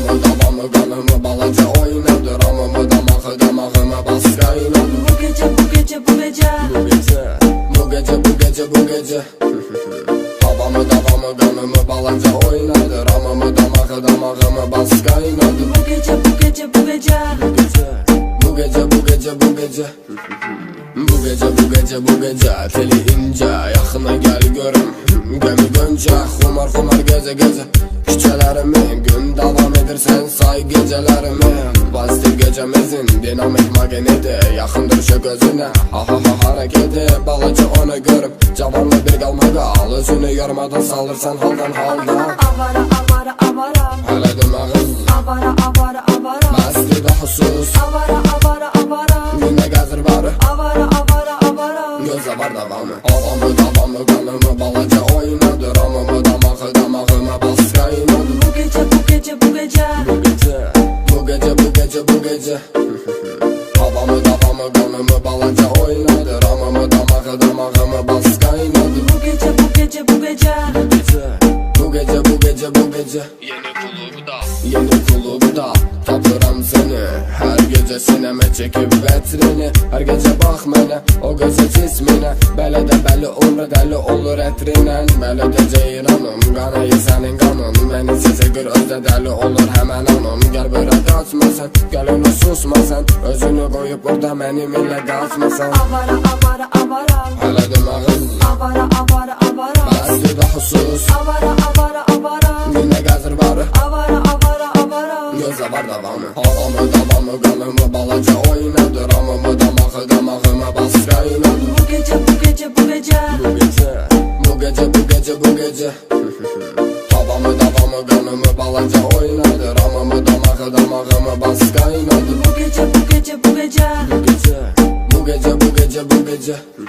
davamı kanımı balaca oynadı. Ramımı damağıma bas kaynadı. Bu gece bu gece bu gece Bu gece bu gece Davamı kanımı balaca oynadı. Ramımı damağıma bas kaynadı. Bu gece bu gece bu gece Bu gece bu gece teli ince yaxına gel görüm. Gömü gönce xumar gece küçələrimi gün davam edirsən say gecelerimi. Pozitiv gecemizin dinamik magneti yaxındır şu gözüne. Ha hareketi balaca onu görüp cavanla bir qalmağa özünü yormadan salırsan haldan halda. Avara Hələ demağız avara Bəsdir də husus avara Günə gəzir barı avara Gözə var davamı Davamı kanımı balaca oynadı. Ramımı damağıma bas kaynadı. Bu gece bu gece bu gece Bu gece Davamı kanımı balaca oynadı. Ramımı damağıma bas kaynadı. Bu gece bu gece bu gece Bu gece Yeni klubda tapıram seni. Her gece sineme çekip vetrini. Her gece bak mənə o gözə cisminə. Belə də bəli olur dəli olur ətrinə. Belə də ceyranım qanayı sənin qanın. Məni sizə gözdə dəli olur həmən anım. Gəl bura qaçmasan gəl ona susmasan. Özünü qoyub burada mənim ilə qaçmasan. Avara Hələ demağız avara Bəsdir də husus avara Günə gəzir barı avara Gözə var davamı Davamı kanımı balaca oynadı. Ramımı damağıma bas kaynadı. Bu gece bu gece bu gece Bu gece Davamı kanımı balaca oynadı. Ramımı damağıma bas kaynadı. Bu gece bu gece bu gece Bu gece